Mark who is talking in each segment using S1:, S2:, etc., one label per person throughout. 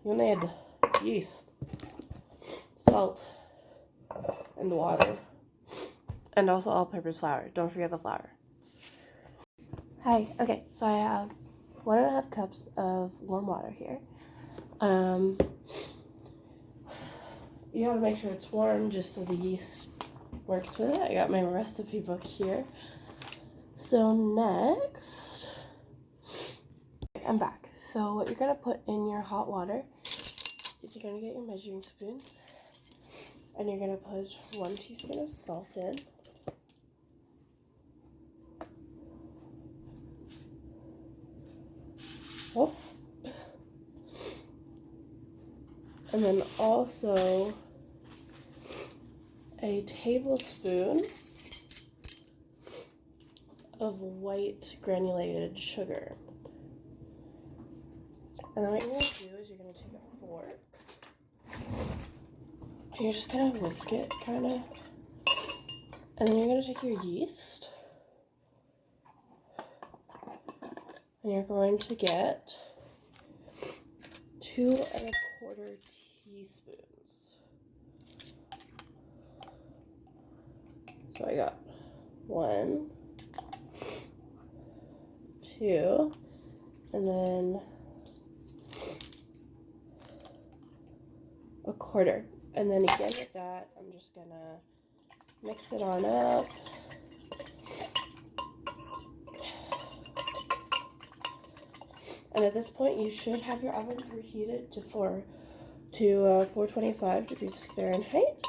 S1: you'll need yeast, salt, and water. And also all-purpose flour. Don't forget the flour. Hi. Okay, so I have 1.5 cups of warm water here. You gotta make sure it's warm just so the yeast works with it. I got my recipe book here. So next, I'm back. So what you're gonna put in your hot water is you're gonna get your measuring spoons and you're gonna put 1 teaspoon of salt in. Oh. And then also a tablespoon of white granulated sugar. And then what you're going to do is you're going to take a fork and you're just going to whisk it, kind of. And then you're going to take your yeast and you're going to get 2 1/4 teaspoons. So I got 1, 2, and then 1/4. And then again with that, I'm just gonna mix it on up. And at this point, you should have your oven preheated to 425 degrees Fahrenheit.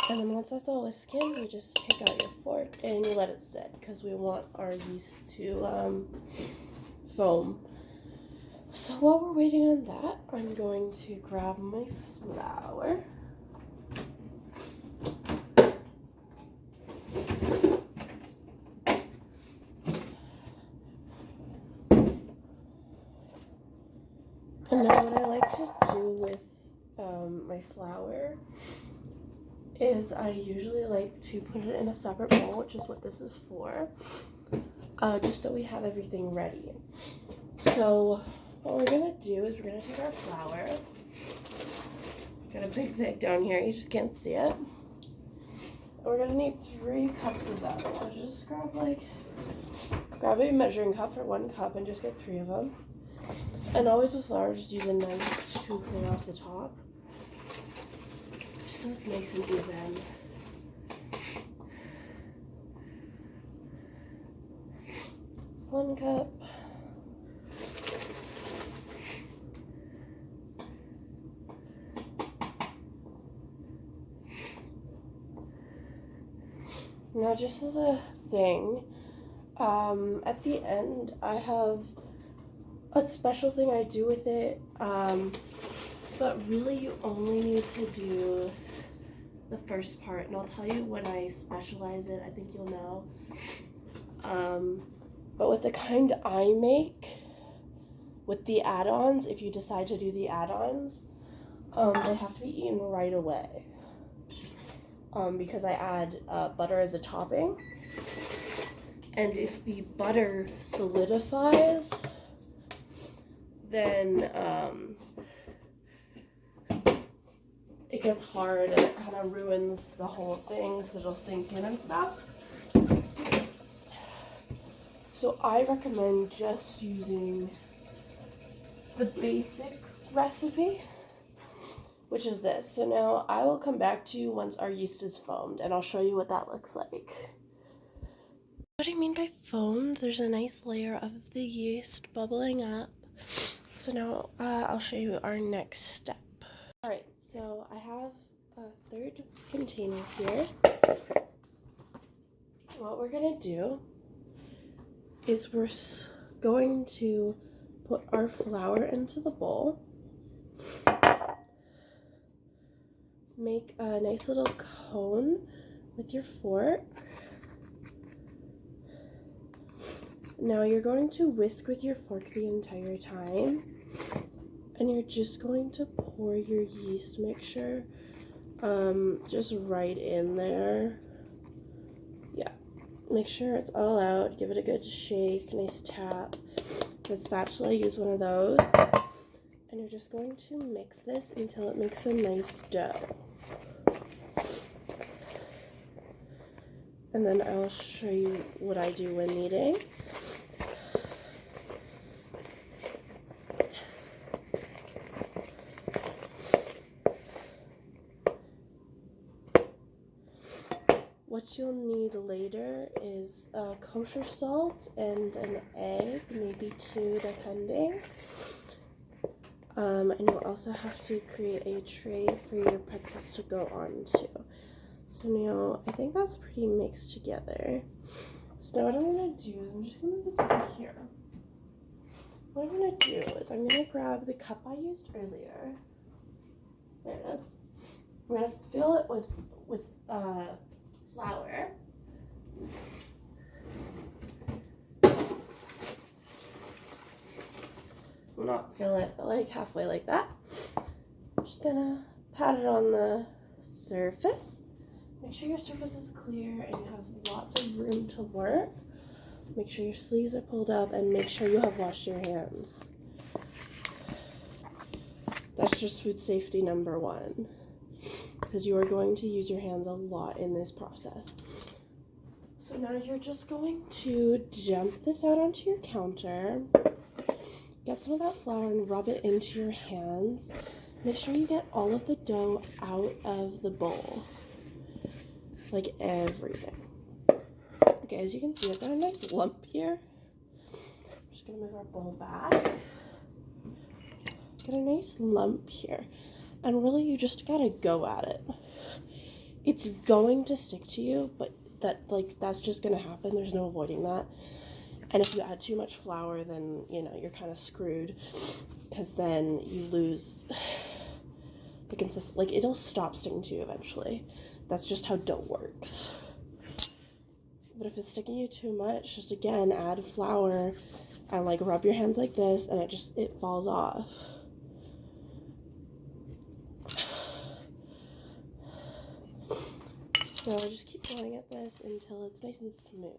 S1: And then once that's all whisked in, you just take out your fork and you let it sit because we want our yeast to foam. So while we're waiting on that, I'm going to grab my flour. And now what I like to do with my flour is I usually like to put it in a separate bowl, which is what this is for, just so we have everything ready. So what we're going to do is we're going to take our flour, got a big bag down here, you just can't see it, and we're going to need 3 cups of that. So just grab a measuring cup for 1 cup and just get 3 of them. And always with flour, just use a knife to clean off the top, just so it's nice and even. One cup. Now, just as a thing, at the end, I have a special thing I do with it, but really you only need to do the first part, and I'll tell you when I specialize it, I think you'll know. But with the kind I make, with the add-ons, if you decide to do the add-ons, they have to be eaten right away, because I add butter as a topping, and if the butter solidifies, then it gets hard and it kind of ruins the whole thing because it'll sink in and stuff. So I recommend just using the basic recipe, which is this. So now I will come back to you once our yeast is foamed and I'll show you what that looks like. What I mean by foamed, there's a nice layer of the yeast bubbling up. So now I'll show you our next step. Alright, so I have a 3rd container here. What we're going to do is we're going to put our flour into the bowl. Make a nice little cone with your fork. Now you're going to whisk with your fork the entire time, and you're just going to pour your yeast mixture just right in there. make sure it's all out. Give it a good shake, nice tap. The spatula, use one of those. And you're just going to mix this until it makes a nice dough. And then I'll show you what I do when kneading. What you'll need later is kosher salt and an egg, maybe 2 depending. And you'll also have to create a tray for your pretzels to go onto. So now I think that's pretty mixed together. So now what I'm going to do is I'm just going to move this over here. What I'm going to do is I'm going to grab the cup I used earlier. There it is. I'm going to fill it with flour. Well, not fill it, but like halfway like that. I'm just gonna pat it on the surface. Make sure your surface is clear and you have lots of room to work. Make sure your sleeves are pulled up and make sure you have washed your hands. That's just food safety number 1, because you are going to use your hands a lot in this process. So now you're just going to dump this out onto your counter. Get some of that flour and rub it into your hands. Make sure you get all of the dough out of the bowl. Like everything. Okay, as you can see, I've got a nice lump here. I'm just going to move our bowl back. Got a nice lump here. And really, you just gotta go at it. It's going to stick to you, but that's just gonna happen. There's no avoiding that. And if you add too much flour, then, you know, you're kind of screwed, because then you lose the consistency. Like, it'll stop sticking to you eventually. That's just how dough works. But if it's sticking you too much, just again, add flour and like rub your hands like this, and it falls off. So just keep going at this until it's nice and smooth.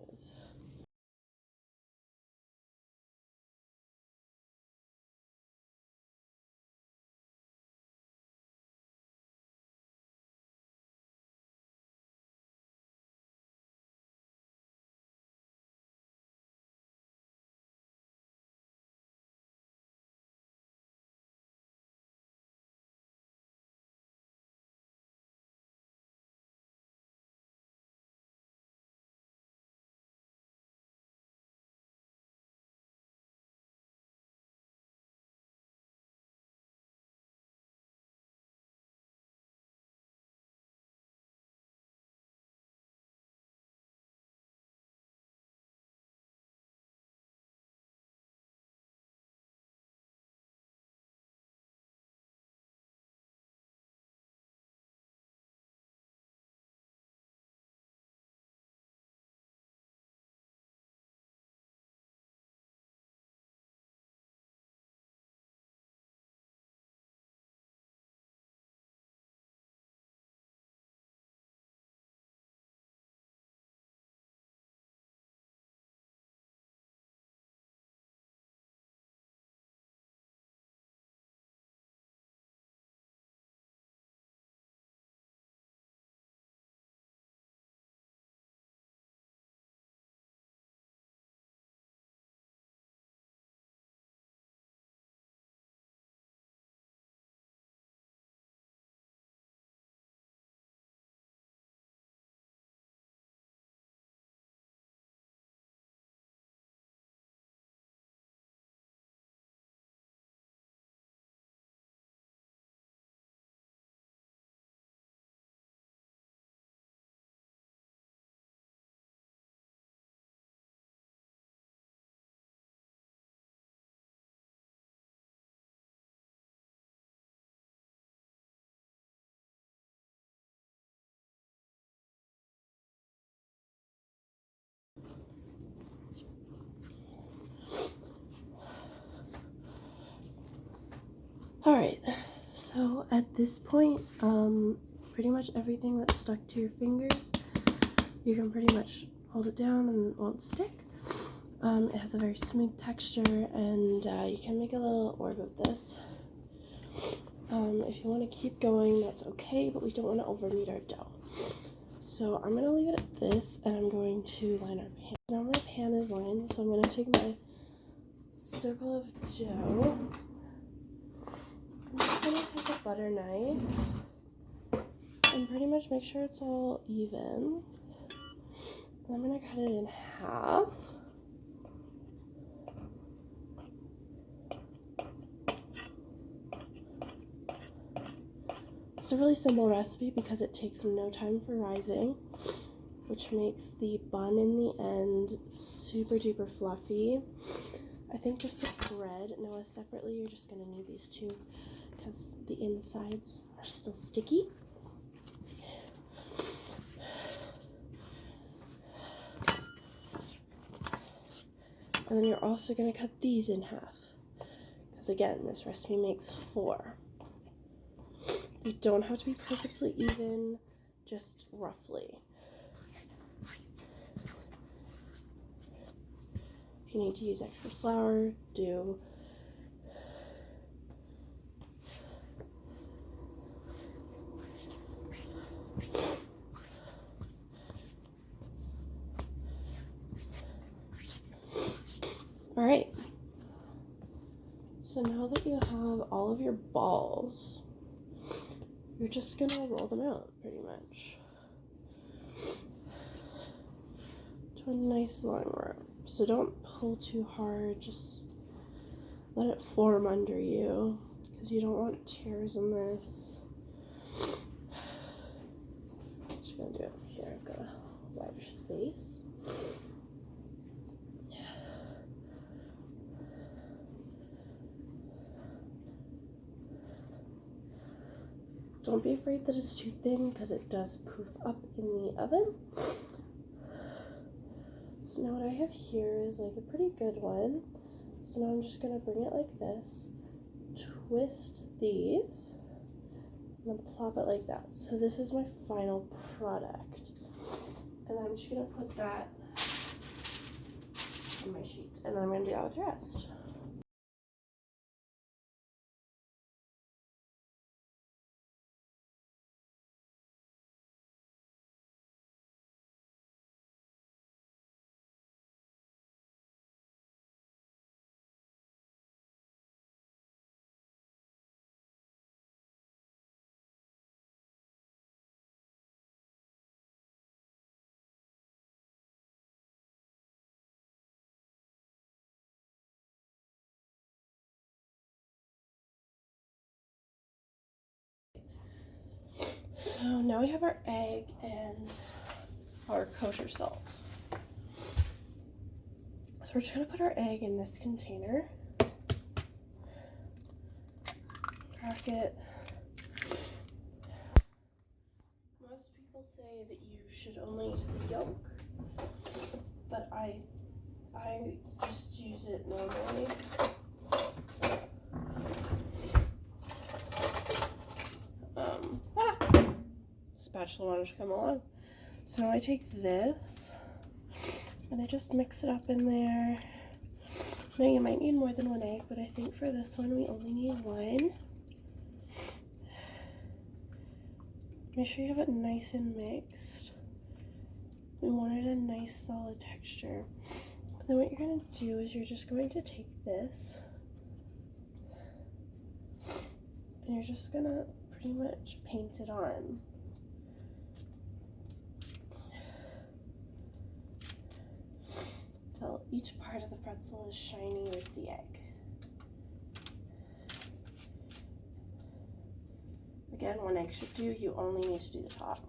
S1: Alright, so at this point, pretty much everything that's stuck to your fingers, you can pretty much hold it down and it won't stick. It has a very smooth texture, and you can make a little orb of this. If you want to keep going, that's okay, but we don't want to over knead our dough. So I'm going to leave it at this, and I'm going to line our pan. Now my pan is lined, so I'm going to take my circle of dough. I'm just going to take a butter knife and pretty much make sure it's all even. And I'm going to cut it in half. It's a really simple recipe because it takes no time for rising, which makes the bun in the end super duper fluffy. I think just the bread, now separately, you're just going to need these two because the insides are still sticky. And then you're also going to cut these in half because again, this recipe makes 4. They don't have to be perfectly even, just roughly. If you need to use extra flour, do. All right. So now that you have all of your balls, you're just gonna roll them out pretty much to a nice long roll. So don't pull too hard, just let it form under you because you don't want tears in this. Just gonna do it here. I've got a wider space. Don't be afraid that it's too thin because it does poof up in the oven. So now what I have here is like a pretty good one. So now I'm just going to bring it like this, twist these, and then plop it like that. So this is my final product. And then I'm just going to put that on my sheet. And then I'm going to do that with the rest. So now we have our egg and our kosher salt. So we're just going to put our egg in this container, crack it. Most people say that you should only use the yolk, but I just use it normally. Spatula wanted to come along. So now I take this and I just mix it up in there. Now you might need more than 1 egg, but I think for this one we only need 1. Make sure you have it nice and mixed. We wanted a nice solid texture. And then what you're going to do is you're just going to take this and you're just going to pretty much paint it on. Till each part of the pretzel is shiny with the egg. Again, 1 egg should do, you only need to do the top.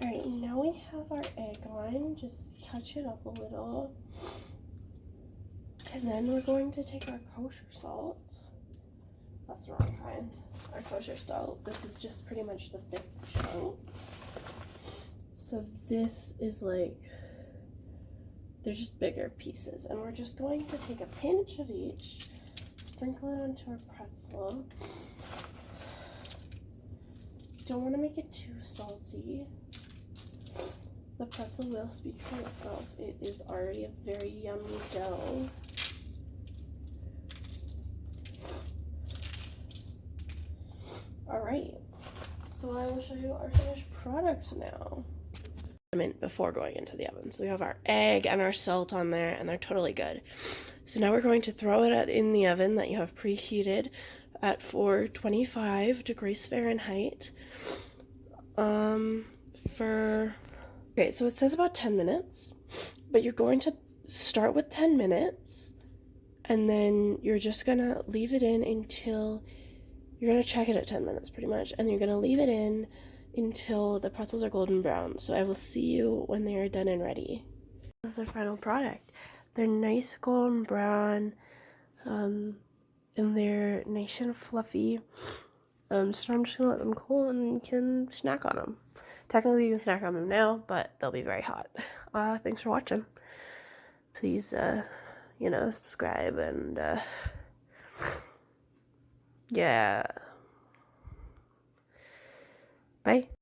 S1: Alright, now we have our egg on, just touch it up a little. And then we're going to take our kosher salt. That's the wrong kind. Our kosher style. This is just pretty much the thick chunks. So this is like, they're just bigger pieces. And we're just going to take a pinch of each, sprinkle it onto our pretzel. You don't want to make it too salty. The pretzel will speak for itself. It is already a very yummy dough. Alright, so I will show you our finished product now. Before going into the oven. So we have our egg and our salt on there, and they're totally good. So now we're going to throw it in the oven that you have preheated at 425 degrees Fahrenheit. Okay, so it says about 10 minutes, but you're going to start with 10 minutes, and then you're just gonna leave it in until, you're gonna check it at 10 minutes pretty much, and you're gonna leave it in until the pretzels are golden brown. So I will see you when they are done and ready. This is our final product. They're nice golden brown, and they're nice and fluffy. So I'm just gonna let them cool and you can snack on them. Technically you can snack on them now, but they'll be very hot. Thanks for watching. Please, subscribe and, yeah. Bye.